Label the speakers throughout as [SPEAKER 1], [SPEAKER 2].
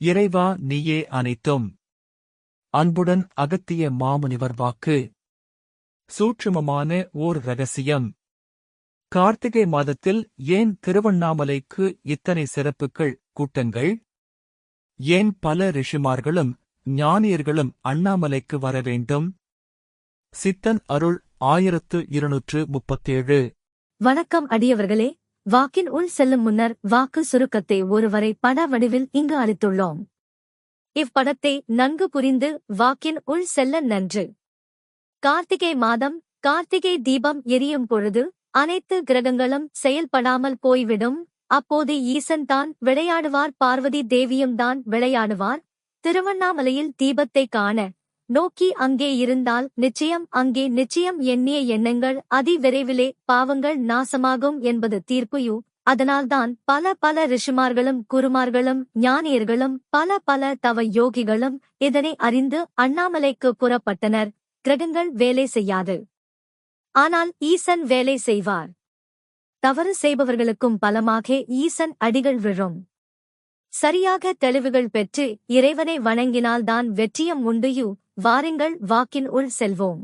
[SPEAKER 1] இறைவா நீயே அனைத்தும். அன்புடன் அகத்திய மாமுனிவர் வாக்கு. சூட்சுமமான ஓர் இரகசியம். கார்த்திகை மாதத்தில் ஏன் திருவண்ணாமலைக்கு இத்தனை சிறப்புகள், கூட்டங்கள்? ஏன் பல ரிஷிமார்களும் ஞானியர்களும் அண்ணாமலைக்கு வர வேண்டும்? சித்தன் அருள் 1237.
[SPEAKER 2] வணக்கம் அடியவர்களே. வாக்கின் உள் செல்லும் முன்னர் வாக்கு சுருக்கத்தை ஒருவரை பட வடிவில் இங்கு அளித்துள்ளோம். இப்படத்தை நன்கு புரிந்து வாக்கின் உள் செல்ல நன்று. கார்த்திகை மாதம், கார்த்திகை தீபம் எரியும் பொழுது அனைத்து கிரகங்களும் செயல்படாமல் போய்விடும். அப்போது ஈசன் தான் விளையாடுவார், பார்வதி தேவியும் தான் விளையாடுவார். திருவண்ணாமலையில் தீபத்தை காண நோக்கி அங்கே இருந்தால் நிச்சயம் எண்ணிய எண்ணங்கள் அதிவிரைவிலே பாவங்கள் நாசமாகும் என்பது தீர்ப்பு. அதனால்தான் பல ரிஷிமார்களும் குருமார்களும் ஞானியர்களும் பல தவ யோகிகளும் இதனை அறிந்து அண்ணாமலைக்கு புறப்பட்டனர். கிரகங்கள் வேலை செய்யாது, ஆனால் ஈசன் வேலை செய்வார். தவறு செய்பவர்களுக்கும் பலமாக ஈசன் அடிகள் விழும். சரியாக தெளிவுகள் பெற்று இறைவனை வணங்கினால்தான் வெற்றியம் உண்டு. வாருங்கள் வாக்கின் உள் செல்வோம்.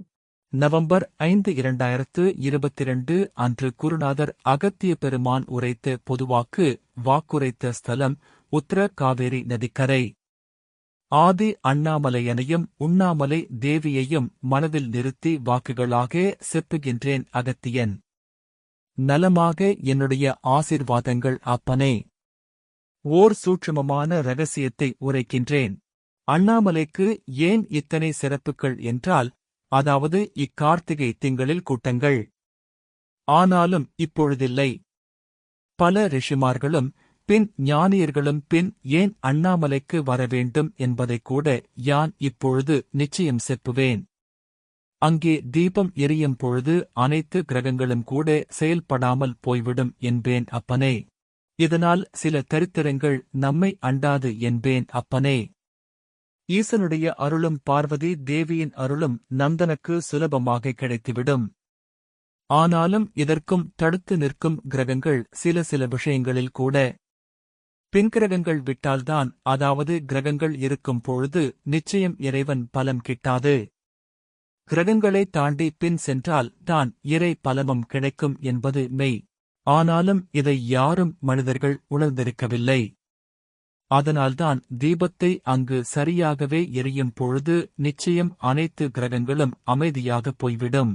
[SPEAKER 1] நவம்பர் 5, 2022 அன்று குருநாதர் அகத்திய பெருமான் உரைத்த பொதுவாக்கு. வாக்குரைத்த ஸ்தலம் உத்தர காவேரி நதிக்கரை. ஆதி அண்ணாமலையனையும் உண்ணாமலை தேவியையும் மனதில் நிறுத்தி வாக்குகளாக செப்புகின்றேன் அகத்தியன். நலமாக என்னுடைய ஆசீர்வாதங்கள் அப்பனே. ஓர் சூட்சுமமான இரகசியத்தை உரைக்கின்றேன். அண்ணாமலைக்கு ஏன் இத்தனை சிறப்புகள் என்றால், அதாவது இக்கார்த்திகை திங்களில் கூட்டங்கள். ஆனாலும் இப்பொழுதில்லை. பல ரிஷிமார்களும் பின் ஞானியர்களும் பின் ஏன் அண்ணாமலைக்கு வரவேண்டும் என்பதைக் கூட யான் இப்பொழுது நிச்சயம் செப்புவேன். அங்கே தீபம் எரியும் பொழுது அனைத்து கிரகங்களும் கூட செயல்படாமல் போய்விடும் என்பேன் அப்பனே. இதனால் சில தரித்திரங்கள் நம்மை அண்டாது என்பேன் அப்பனே. ஈசனுடைய அருளும் பார்வதி தேவியின் அருளும் நந்தனுக்கு சுலபமாக கிடைத்துவிடும். ஆனாலும் இதற்கும் தடுத்து நிற்கும் கிரகங்கள் சில விஷயங்களில் கூட. பின்கிரகங்கள் விட்டால்தான், அதாவது கிரகங்கள் இருக்கும் பொழுது நிச்சயம் இறைவன் பலம் கிட்டாது. கிரகங்களை தாண்டி பின் சென்றால் தான் இறை பலமும் கிடைக்கும் என்பது மெய். ஆனாலும் இதை யாரும் மனிதர்கள் உணர்ந்திருக்கவில்லை. அதனால்தான் தீபத்தை அங்கு சரியாகவே எரியும் பொழுது நிச்சயம் அனைத்து கிரகங்களும் அமைதியாக போய்விடும்.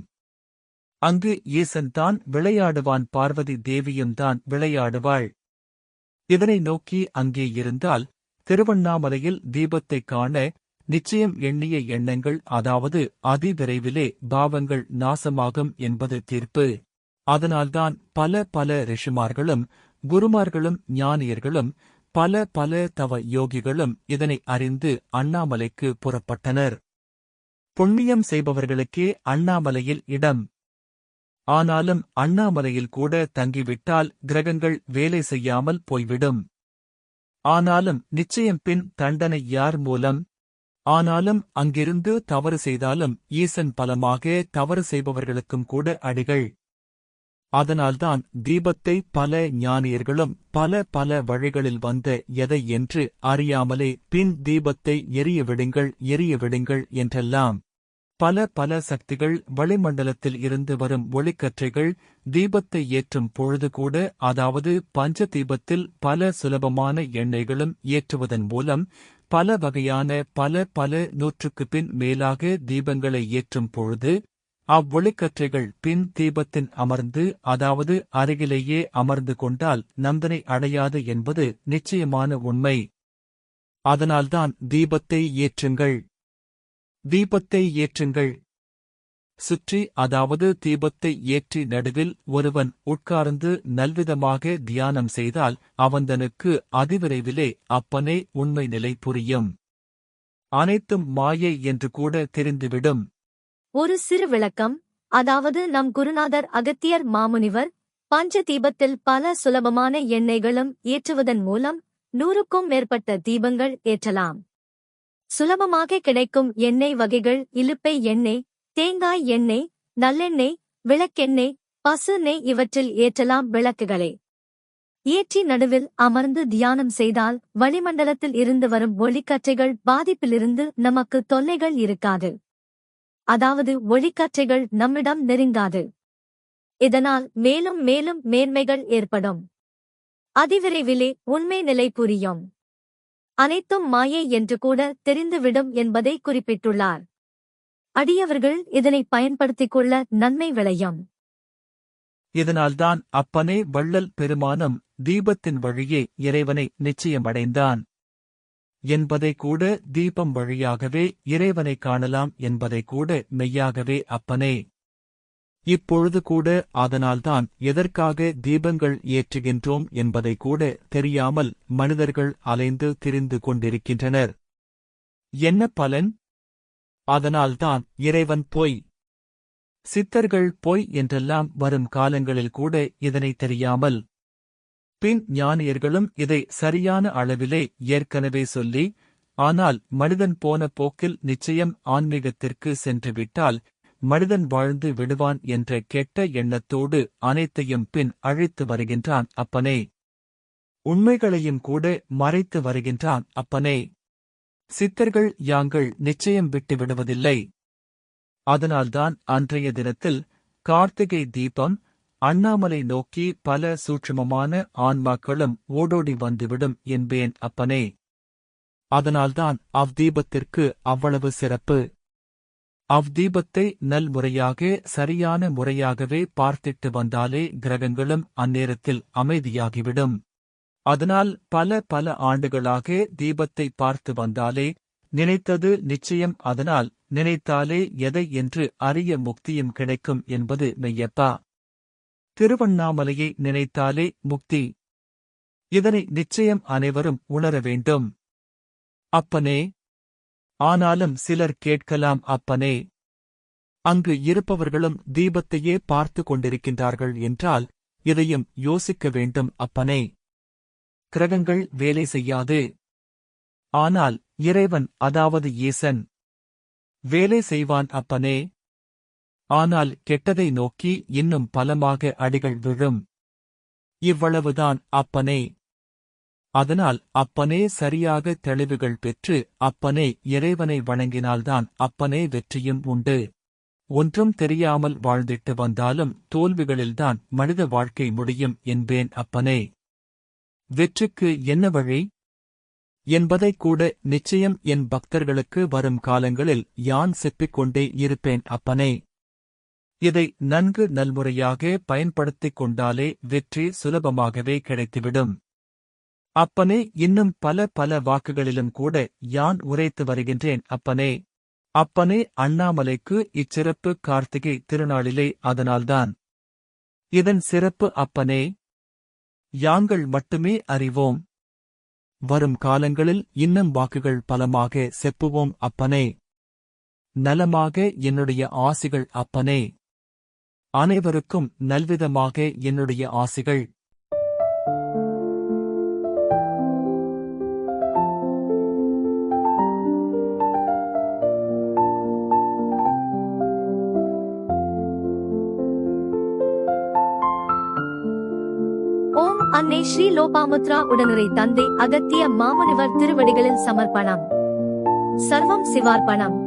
[SPEAKER 1] அங்கு ஈசன் தான் விளையாடுவான், பார்வதி தேவியும் தான் விளையாடுவாள். இதனை நோக்கி அங்கே இருந்தால் திருவண்ணாமலையில் தீபத்தை காண நிச்சயம் எண்ணிய எண்ணங்கள், அதாவது அதிவிரைவிலே பாவங்கள் நாசமாகும் என்பது தீர்ப்பு. அதனால்தான் பல ரிஷிமார்களும் குருமார்களும் ஞானியர்களும் பல தவ யோகிகளும் இதனை அறிந்து அண்ணாமலைக்கு புறப்பட்டனர். புண்ணியம் செய்பவர்களுக்கே அண்ணாமலையில் இடம். ஆனாலும் அண்ணாமலையில் கூட தங்கிவிட்டால் கிரகங்கள் வேலை செய்யாமல் போய்விடும். ஆனாலும் நிச்சயம் பின் தண்டனை யார் மூலம்? ஆனாலும் அங்கிருந்து தவறு செய்தாலும் ஈசன் பலமாக தவறு செய்பவர்களுக்கும் கூட அடிகள். அதனால்தான் தீபத்தை பல ஞானியர்களும் பல வழிகளில் வந்த எதை என்று அறியாமலே பின் தீபத்தை எரிய விடுங்கள் என்றெல்லாம் பல சக்திகள் வளிமண்டலத்தில் இருந்து வரும் ஒளிக்கற்றைகள் தீபத்தை ஏற்றும் பொழுது கூட, அதாவது பஞ்ச தீபத்தில் பல சுலபமான எண்ணெய்களும் ஏற்றுவதன் மூலம் பல வகையான பல நூற்றுக்கு பின் மேலாக தீபங்களை ஏற்றும் பொழுது அவ்வொளிக்கற்றைகள் பின் தீபத்தின் அமர்ந்து, அதாவது அருகிலேயே அமர்ந்து கொண்டால் நந்தனை அடையாது என்பது நிச்சயமான உண்மை. அதனால்தான் தீபத்தை ஏற்றுங்கள். சுற்றி, அதாவது தீபத்தை ஏற்றி நடுவில் ஒருவன் உட்கார்ந்து நல்விதமாக தியானம் செய்தால் அவந்தனுக்கு அதிவிரைவிலே அப்பனே உண்மை நிலை புரியும். அனைத்தும் மாயை என்று கூட தெரிந்துவிடும்.
[SPEAKER 2] ஒரு சிறு விளக்கம். அதாவது நம் குருநாதர் அகத்தியர் மாமுனிவர் பஞ்ச தீபத்தில் பல சுலபமான எண்ணெய்களும் ஏற்றுவதன் மூலம் 100க்கும் மேற்பட்ட தீபங்கள் ஏற்றலாம். சுலபமாக கிடைக்கும் எண்ணெய் வகைகள் இலுப்பை எண்ணெய், தேங்காய் எண்ணெய், நல்லெண்ணெய், விளக்கெண்ணெய், பசு நெய் இவற்றில் ஏற்றலாம் விளக்குகளை. ஏற்றி நடுவில் அமர்ந்து தியானம் செய்தால் வளிமண்டலத்தில் இருந்து வரும் ஒளிக்கற்றைகள் பாதிப்பிலிருந்து நமக்கு தொல்லைகள் இருக்காது. அதாவது ஒளிக்கற்றைகள் நம்மிடம் நெருங்காது. இதனால் மேலும் மேலும் மேன்மைகள் ஏற்படும். அதிவிரைவிலே உண்மை நிலை புரியும். அனைத்தும் மாயை என்று கூட தெரிந்துவிடும் என்பதை குறிப்பிட்டுள்ளார். அடியவர்கள் இதனை பயன்படுத்திக் கொள்ள நன்மை விளையும்.
[SPEAKER 1] இதனால்தான் அப்பனே வள்ளல் பெருமானும் தீபத்தின் வழியே இறைவனை நிச்சயமடைந்தான் என்பதை கூட, தீபம் வழியாகவே இறைவனை காணலாம் என்பதை கூட மெய்யாகவே அப்பனே. இப்பொழுது கூட அதனால்தான் எதற்காக தீபங்கள் ஏற்றுகின்றோம் என்பதை கூட தெரியாமல் மனிதர்கள் அலைந்து திரிந்து கொண்டிருக்கின்றனர். என்ன பலன்? அதனால்தான் இறைவன் பொய், சித்தர்கள் பொய் என்றெல்லாம் வரும் காலங்களில் கூட இதனை தெரியாமல், பின் ஞானியர்களும் இதை சரியான அளவிலே ஏற்கனவே சொல்லி, ஆனால் மனிதன் போன போக்கில் நிச்சயம் ஆன்மீகத்திற்கு சென்றுவிட்டால் மனிதன் வாழ்ந்து விடுவான் என்ற கெட்ட எண்ணத்தோடு அனைத்தையும் பின் அழைத்து வருகின்றான் அப்பனே. உண்மைகளையும் கூட மறைத்து வருகின்றான் அப்பனே. சித்தர்கள் யாங்கள் நிச்சயம் விட்டு விடுவதில்லை. அதனால்தான் அன்றைய தினத்தில் கார்த்திகை தீபம் அண்ணாமலை நோக்கி பல சூட்சுமமான ஆன்மாக்களும் ஓடோடி வந்துவிடும் என்பேன் அப்பனே. அதனால்தான் அவ்தீபத்திற்கு அவ்வளவு சிறப்பு. அவ்தீபத்தை நல்முறையாக சரியான முறையாகவே பார்த்திட்டு வந்தாலே கிரகங்களும் அந்நேரத்தில் அமைதியாகிவிடும். அதனால் பல பல ஆண்டுகளாக தீபத்தை பார்த்து வந்தாலே நினைத்தது நிச்சயம். அதனால் நினைத்தாலே எதை என்று அறிய முக்தியும் கிடைக்கும் என்பது மெய்யப்பா. திருவண்ணாமலையை நினைத்தாலே முக்தி. இதனை நிச்சயம் அனைவரும் உணர வேண்டும் அப்பனே. ஆனாலும் சிலர் கேட்கலாம் அப்பனே, அங்கு இருப்பவர்களும் தீபத்தையே பார்த்து கொண்டிருக்கின்றார்கள் என்றால் இதையும் யோசிக்க வேண்டும் அப்பனே. கிரகங்கள் வேலை செய்யாது. ஆனால் இறைவன், அதாவது ஈசன் வேலை செய்வான் அப்பனே. ஆனால் கெட்டதை நோக்கி இன்னும் பலமாக அடிகள் விழும். இவ்வளவுதான் அப்பனே. அதனால் அப்பனே சரியாக தெளிவுகள் பெற்று அப்பனே இறைவனை வணங்கினால்தான் அப்பனே வெற்றியும் உண்டு. ஒன்றும் தெரியாமல் வாழ்ந்திட்டு வந்தாலும் தோல்விகளில்தான் மனித வாழ்க்கை முடியும் என்பேன் அப்பனே. வெற்றிக்கு என்ன வழி என்பதைக் கூட நிச்சயம் என் பக்தர்களுக்கு வரும் காலங்களில் யான் செப்பிக் கொண்டே இருப்பேன் அப்பனே. இதை நன்கு நல்முறையாக பயன்படுத்திக் கொண்டாலே வெற்றி சுலபமாகவே கிடைத்துவிடும் அப்பனே. இன்னும் பல பல வாக்குகளிலும் கூட யான் உரைத்து வருகின்றேன் அப்பனே. அப்பனே, அண்ணாமலைக்கு இச்சிறப்பு கார்த்திகை திருநாளிலே. அதனால்தான் இதன் சிறப்பு அப்பனே. யாங்கள் மட்டுமே அறிவோம். வரும் காலங்களில் இன்னும் வாக்குகள் பலமாக செப்புவோம் அப்பனே. நலமாக என்னுடைய ஆசிகள் அப்பனே. அனைவருக்கும் நல்விதமாக என்னுடைய ஆசிகள்.
[SPEAKER 2] ஓம் அன்னை ஸ்ரீ லோபாமுத்ரா உடனுரை தந்தை அகத்திய மாமுனிவர் திருவடிகளில் சமர்ப்பணம். சர்வம் சிவார்ப்பணம்.